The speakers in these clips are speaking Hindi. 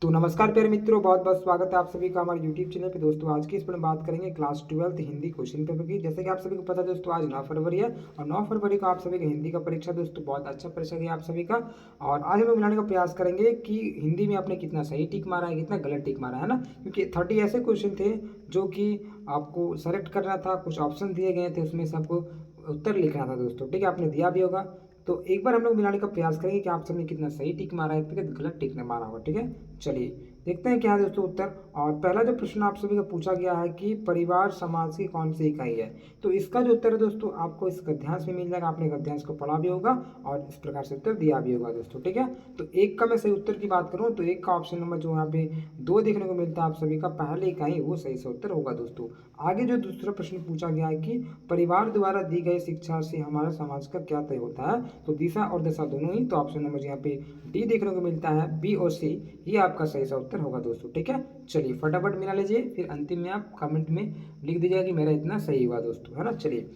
तो नमस्कार प्यारे मित्रों, बहुत बहुत स्वागत है आप सभी का हमारे यूट्यूब चैनल पे। दोस्तों आज की इस पर बात करेंगे class 12th Hindi question paper की। जैसे कि आप सभी को पता है दोस्तों, आज 9 फरवरी है और 9 फरवरी को आप सभी का हिंदी का परीक्षा दोस्तों बहुत अच्छा परीक्षा गया आप सभी का। और आज हम लोग मिलाने का प्रयास करेंगे कि हिंदी में आपने कितना सही टिक मारा है, कितना गलत टिक मारा है ना। क्योंकि 30 ऐसे क्वेश्चन थे जो कि आपको सेलेक्ट करना था, कुछ ऑप्शन दिए गए थे, उसमें से आपको उत्तर लिखना था दोस्तों। ठीक है, आपने दिया भी होगा। तो एक बार हम लोग मिलाने का प्रयास करेंगे कि आप सबने कितना सही टिक मारा है, फिर गलत टिक ने मारा होगा। ठीक है, चलिए देखते हैं क्या है दोस्तों उत्तर। और पहला जो प्रश्न आप सभी का पूछा गया है कि परिवार समाज की कौन सी इकाई है, तो इसका जो उत्तर है दोस्तों आपको इस गद्यांश में मिल जाएगा। आपने गद्यांश को पढ़ा भी होगा और इस प्रकार से उत्तर दिया भी होगा दोस्तों। ठीक है, तो एक का मैं सही उत्तर की बात करूं तो एक का ऑप्शन नंबर जो यहाँ पे 2 देखने को मिलता है आप सभी का, पहले इकाई वो सही से उत्तर होगा दोस्तों। आगे जो दूसरा प्रश्न पूछा गया है कि परिवार द्वारा दी गई शिक्षा से हमारे समाज का क्या तय होता है, तो दिशा और दशा दोनों ही। तो ऑप्शन नंबर यहाँ पे डी देखने को मिलता है, बी और सी, ये आपका सही सा उत्तर होगा दोस्तों। ठीक है, चलिए फटाफट मिला लीजिए, फिर अंतिम में आप कमेंट में लिख दीजिएगा कि मेरा इतना सही हुआ दोस्तों, है ना। चलिए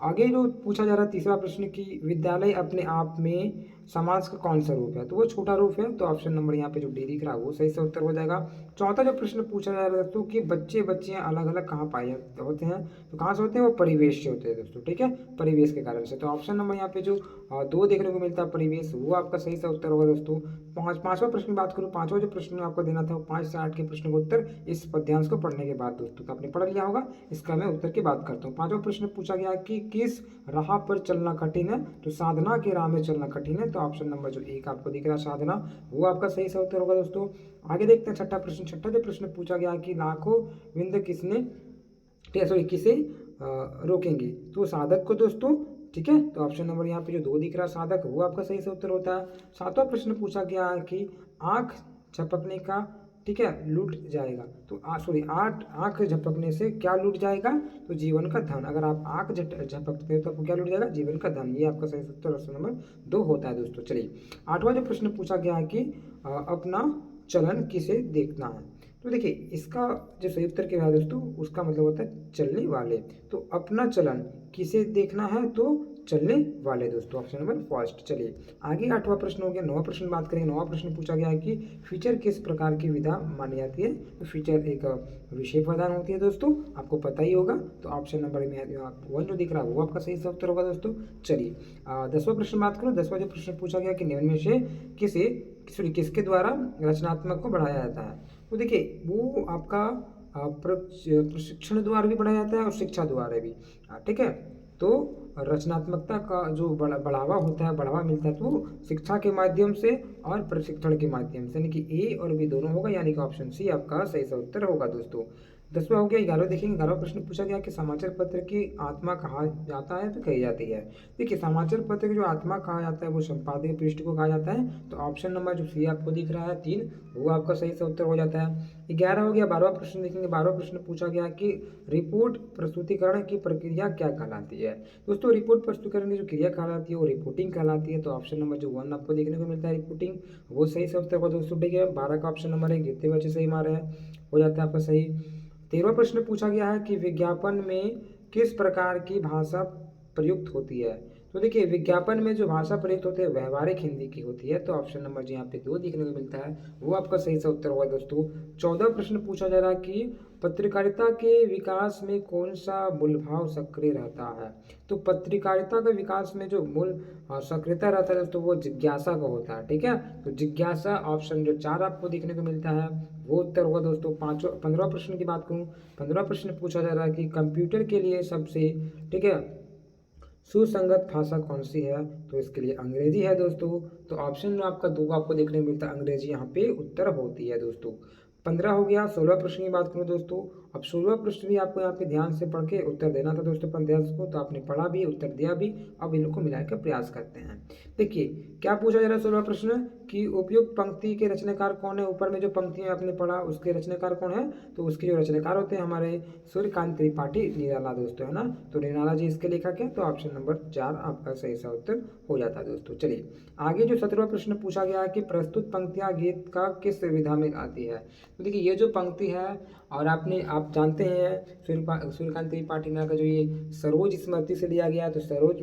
आगे जो पूछा जा रहा है तीसरा प्रश्न कि विद्यालय अपने आप में समाज का कौन सा रूप है, तो वो छोटा रूप है। तो ऑप्शन नंबर यहाँ पे जो डी दिख रहा है वो सही से उत्तर हो जाएगा। चौथा जो प्रश्न पूछा जा रहा है दोस्तों कि बच्चे बच्चियां अलग अलग कहाँ पाए होते हैं, तो कहाँ से होते हैं, वो परिवेश से होते हैं दोस्तों। ठीक है, परिवेश के कारण से। तो ऑप्शन नंबर यहाँ पे जो 2 देखने को मिलता है परिवेश, वो आपका सही सा उत्तर होगा दोस्तों। पांचवा प्रश्न की बात करूँ, पांचवा जो प्रश्न आपको देना था वो 5 से 8 के प्रश्न का उत्तर इस पद्यांश को पढ़ने के बाद दोस्तों, तो आपने पढ़ लिया होगा। इसका मैं उत्तर की बात करता हूँ। पांचवा प्रश्न पूछा गया कि किस राह पर चलना कठिन है, तो साधना की राह में चलना कठिन है। तो ऑप्शन नंबर जो एक आपको दिख रहा है साधना, वो आपका सही सा उत्तर होगा दोस्तों। आगे देखते हैं छठा प्रश्न। छठा जो प्रश्न पूछा गया कि लाखों विंद किसने सॉरी किसे रोकेंगे, तो साधक को दोस्तों। ठीक है, तो ऑप्शन नंबर यहाँ पे जो 2 दिख रहा है साधक, वो आपका सही से उत्तर होता है। सातवां प्रश्न पूछा गया है कि आंख झपकने का, ठीक है, लूट जाएगा, तो सॉरी आंख झपकने से क्या लूट जाएगा, तो जीवन का धन। अगर आप आंख झपकते हो तो आपको क्या लूट जाएगा, जीवन का धन। ये आपका सही उत्तर ऑप्शन नंबर 2 होता है दोस्तों। चलिए आठवां जो प्रश्न पूछा गया है कि अपना चलन किसे देखना है, तो देखिए इसका जो सही उत्तर क्या है दोस्तों, उसका मतलब होता है चलने वाले। तो अपना चलन किसे देखना है, तो चलने वाले दोस्तों, ऑप्शन नंबर फर्स्ट। चलिए आगे आठवां प्रश्न हो गया। नौवां प्रश्न बात करेंगे। नौवां प्रश्न पूछा गया है कि फीचर किस प्रकार की विधा मानी जाती है, तो फीचर एक विषय प्रदान होती है दोस्तों, आपको पता ही होगा। तो ऑप्शन नंबर में 1 जो दिख रहा है वो आपका सही उत्तर होगा दोस्तों। चलिए 10वां प्रश्न बात करो। 10वां जो प्रश्न पूछा गया कि निम्न में से किसके द्वारा रचनात्मक को बढ़ाया जाता है, तो देखिए वो आपका प्रशिक्षण द्वारा भी बढ़ाया जाता है और शिक्षा द्वारा भी। ठीक है, तो रचनात्मकता का जो बढ़ावा होता है, बढ़ावा मिलता है, तो शिक्षा के माध्यम से और प्रशिक्षण के माध्यम से, यानी कि ए और बी दोनों होगा, यानी कि ऑप्शन सी आपका सही सा उत्तर होगा दोस्तों। 10वां हो गया। 11वां देखेंगे। 11वां प्रश्न पूछा गया कि समाचार पत्र की आत्मा कहा जाता है, तो कही जाती है। देखिए समाचार पत्र की जो आत्मा कहा जाता है वो संपादकीय पृष्ठ को कहा जाता है। तो ऑप्शन नंबर जो सी आपको दिख रहा है 3, वो आपका सही से उत्तर हो जाता है। 11 हो गया। 12वां प्रश्न देखेंगे। 12वां प्रश्न पूछा गया कि रिपोर्ट प्रस्तुतिकरण की प्रक्रिया क्या कहलाती है, दोस्तों रिपोर्ट प्रस्तुतिकरण की जो क्रिया कहलाती है वो रिपोर्टिंग कहलाती है। तो ऑप्शन नंबर जो 1 आपको देखने को मिलता है रिपोर्टिंग, वो सही से उत्तर होगा दोस्तों। ठीक है, 12 का ऑप्शन नंबर 1 जितने बच्चे सही मारे हैं हो जाता है आपका सही। 13वां प्रश्न पूछा गया है कि विज्ञापन में किस प्रकार की भाषा प्रयुक्त होती है, तो देखिए विज्ञापन में जो भाषा प्रयुक्त होती है व्यवहारिक हिंदी की होती है। तो ऑप्शन नंबर जो यहाँ पे 2 देखने को मिलता है वो आपका सही सा उत्तर होगा दोस्तों। 14वां प्रश्न पूछा जा रहा है कि पत्रकारिता के विकास में कौन सा मूल भाव सक्रिय रहता है, तो पत्रकारिता के विकास में जो मूल सक्रियता रहता है दोस्तों वो जिज्ञासा का होता है। ठीक है, तो जिज्ञासा ऑप्शन जो 4 आपको देखने को मिलता है वो उत्तर होगा दोस्तों। 15वां प्रश्न की बात करूँ। 15वां प्रश्न पूछा जा रहा है कि कंप्यूटर के लिए सबसे, ठीक है, सुसंगत भाषा कौन सी है, तो इसके लिए अंग्रेजी है दोस्तों। तो ऑप्शन में आपका 2 आपको देखने को मिलता है अंग्रेजी, यहाँ पे उत्तर होती है दोस्तों। 15 हो गया। 16वां प्रश्न की बात करूँ दोस्तों। अब 16वां प्रश्न भी आपको यहाँ पे ध्यान से पढ़ के उत्तर देना था दोस्तों पद्यांश को, तो आपने पढ़ा भी, उत्तर दिया भी। अब इनको मिलाकर का प्रयास करते हैं। देखिए क्या पूछा जा रहा है 16वां प्रश्न कि उपयुक्त पंक्ति के रचनाकार कौन है। ऊपर में जो पंक्तियां आपने पढ़ा उसके रचनाकार कौन है, तो उसके जो रचनाकार होते हैं हमारे सूर्यकांत त्रिपाठी निराला दोस्तों, है ना। तो निराला जी इसके लेखक है। तो ऑप्शन नंबर 4 आपका सही सा उत्तर हो जाता है दोस्तों। चलिए आगे जो 17वां प्रश्न पूछा गया है कि प्रस्तुत पंक्तियां गीत का किस विधा में आती है, तो देखिए ये जो पंक्ति है और आप जानते हैं सूर्यकांत त्रिपाठी नायक का जो ये सरोज स्मृति से लिया गया है, तो सरोज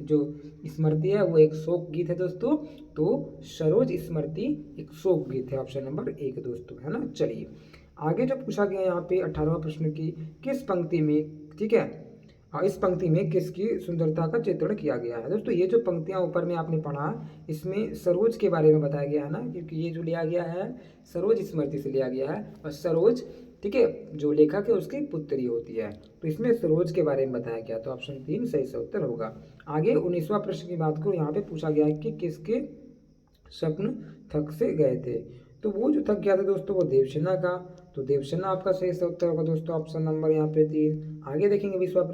जो स्मृति है वो एक शोक गीत है दोस्तों। तो सरोज स्मृति एक शोक गीत है, ऑप्शन नंबर 1 दोस्तों, है ना। चलिए आगे जो पूछा गया यहाँ पे 18वां प्रश्न की किस पंक्ति में, ठीक है, इस पंक्ति में किसकी सुंदरता का चित्रण किया गया है। दोस्तों ये जो पंक्तियां ऊपर में आपने पढ़ा, इसमें सरोज के बारे में बताया गया है ना, क्योंकि ये जो लिया गया है सरोज स्मृति से लिया गया है, और सरोज, ठीक है, जो लेखक है उसकी पुत्री होती है, तो इसमें सरोज के बारे में बताया गया, तो ऑप्शन 3 सही से उत्तर होगा। आगे 19वां प्रश्न की बात करूँ, यहाँ पे पूछा गया है कि किसके स्वप्न थक से गए थे। तो वो जो थक गया था दोस्तों वो देवसेना का, तो देवसेना आपका सही से उत्तर होगा दोस्तों, ऑप्शन नंबर यहाँ पे 3। आगे देखेंगे 20वां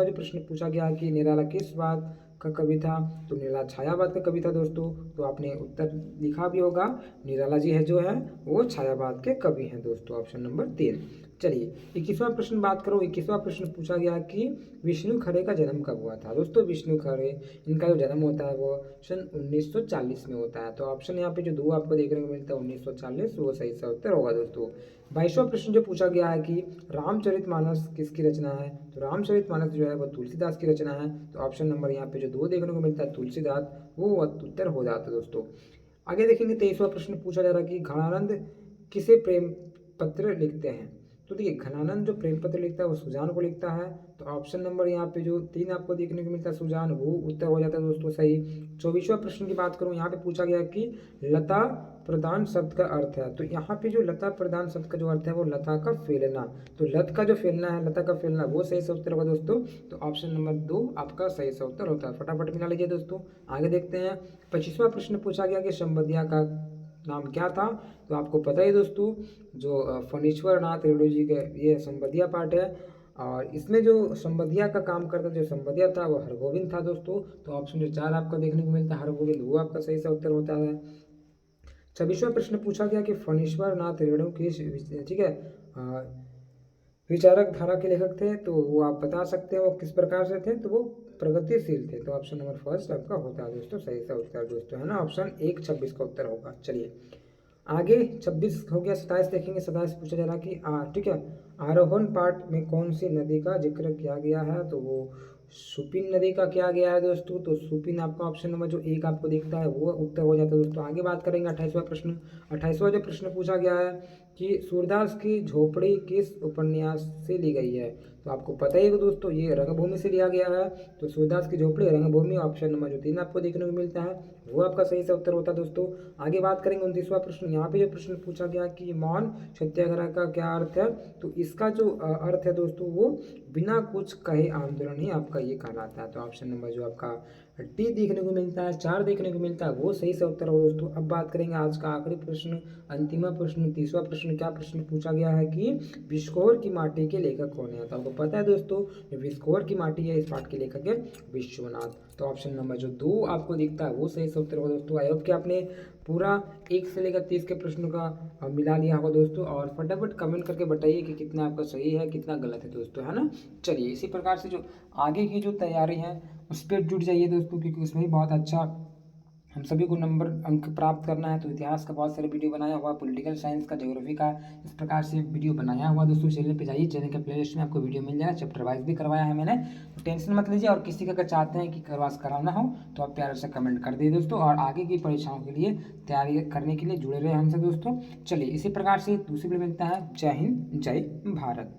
जो प्रश्न पूछा गया कि निराला किस बात का कवि था, तो निराला छायावाद का कवि था दोस्तों। तो आपने उत्तर लिखा भी होगा, निराला जी है जो है वो छायावाद के कवि हैं दोस्तों, ऑप्शन नंबर 3। चलिए 21वां प्रश्न बात करो। 21वां प्रश्न पूछा गया कि विष्णु खरे का जन्म कब हुआ था। दोस्तों विष्णु खरे, इनका जो जन्म होता है वो सन 1940 में होता है, तो ऑप्शन यहाँ पे जो 2 आपको देखने को मिलता है 1940, वो सही सा उत्तर होगा दोस्तों। 22वां प्रश्न जो पूछा गया है कि रामचरितमानस किसकी रचना है, तो रामचरितमानस जो है वो तुलसीदास की रचना है, तो ऑप्शन नंबर यहाँ पे जो 2 देखने को मिलता है तुलसीदास, वो उत्तर हो जाता है दोस्तों। आगे देखेंगे 23वां प्रश्न पूछा जा रहा है कि घनानंद किसे प्रेम पत्र लिखते हैं। तो देखिए घनानंद जो प्रेम पत्र लिखता है वो सुजान को लिखता है, तो ऑप्शन नंबर यहाँ पे जो 3 आपको देखने को मिलता है सुजान, वो उत्तर हो जाता है दोस्तों सही। 24वां प्रश्न की बात करूँ, यहाँ पे पूछा गया कि लता प्रदान शब्द का अर्थ है, तो यहाँ पे जो लता प्रदान शब्द का जो अर्थ है वो लता का फैलना, तो लत का जो फैलना है, लता का फैलना, वो सही से उत्तर होगा दोस्तों, तो ऑप्शन नंबर 2 आपका सही से उत्तर होता है। फटाफट मिला लीजिए दोस्तों। आगे देखते हैं 25वां प्रश्न पूछा गया कि संबंधिया का नाम क्या था, तो आपको पता ही दोस्तों जो फणीश्वर नाथ रेणु जी के ये संबंधिया पार्ट है, और इसमें जो संबंधिया का काम करता जो संबंधिया था वो हरगोविंद था दोस्तों, तो ऑप्शन जो 4 आपको देखने को मिलता है हरगोविंद, वो आपका सही से उत्तर होता है। 26वां प्रश्न पूछा गया कि फणीश्वर नाथ रेणु किस, ठीक है, विचारक धारा के लेखक थे, तो वो आप बता सकते हैं वो किस प्रकार से थे, तो वो प्रगतिशील थे, तो ऑप्शन नंबर फर्स्ट आपका होता है दोस्तों सही सा उत्तर दोस्तों, है ना, ऑप्शन 1 26 का उत्तर होगा। चलिए आगे 26 हो गया, 27 देखेंगे। 27 पूछा जा रहा कि ठीक है, आरोहण पाठ में कौन सी नदी का जिक्र किया गया है, तो वो सुपिन नदी का किया गया है दोस्तों, तो सुपिन आपका ऑप्शन नंबर जो 1 आपको दिखता है वो उत्तर हो जाता है दोस्तों। आगे बात करेंगे 28वां प्रश्न। 28वां जो प्रश्न पूछा गया है कि सूरदास की झोपड़ी किस उपन्यास से ली गई है, तो आपको पता ही है दोस्तों ये रंगभूमि से लिया गया है, तो सूरदास की झोपड़ी रंगभूमि, ऑप्शन नंबर जो 3 आपको देखने को मिलता है वो आपका सही से उत्तर होता है दोस्तों। आगे बात करेंगे 29वां प्रश्न। यहाँ पे जो प्रश्न पूछा गया कि मौन सत्याग्रह का क्या अर्थ है, तो इसका जो अर्थ है दोस्तों वो बिना कुछ कहे आंदोलन ही आपका ये कहलाता है, तो ऑप्शन नंबर जो आपका डी देखने को मिलता है, 4 देखने को मिलता है, वो सही से उत्तर हो दोस्तों। अब बात करेंगे आज का आखिरी प्रश्न, अंतिम प्रश्न, 30वां प्रश्न। क्या प्रश्न पूछा गया है कि विस्कोर की माटी के लेखक कौन है, तो आपको पता है दोस्तों विस्कोर की माटी है, इस पाठ के लेखक है विश्वनाथ, तो ऑप्शन नंबर जो 2 आपको दिखता है वो सही से उत्तर होगा दोस्तों। आई होप कि आपने पूरा 1 से लेकर 30 के प्रश्नों का मिला लिया होगा दोस्तों, और फटाफट कमेंट करके बताइए कि कितना आपका सही है कितना गलत है दोस्तों, है ना। चलिए इसी प्रकार से जो आगे की जो तैयारी है उस पर जुट जाइए दोस्तों, क्योंकि उसमें भी बहुत अच्छा हम सभी को नंबर अंक प्राप्त करना है, तो इतिहास का बहुत सारे वीडियो बनाया हुआ, पॉलिटिकल साइंस का, ज्योग्राफी का, इस प्रकार से वीडियो बनाया हुआ दोस्तों। चैनल पे जाइए, चैनल के प्लेलिस्ट में आपको वीडियो मिल जाएगा, चैप्टर वाइज भी करवाया है मैंने, तो टेंशन मत लीजिए। और किसी का अगर चाहते हैं कि कराना हो तो आप प्यार से कमेंट कर दिए दोस्तों, और आगे की परीक्षाओं के लिए तैयारी करने के लिए जुड़े रहे हमसे दोस्तों। चलिए इसी प्रकार से दूसरी वीडियो मिलता है। जय हिंद, जय भारत।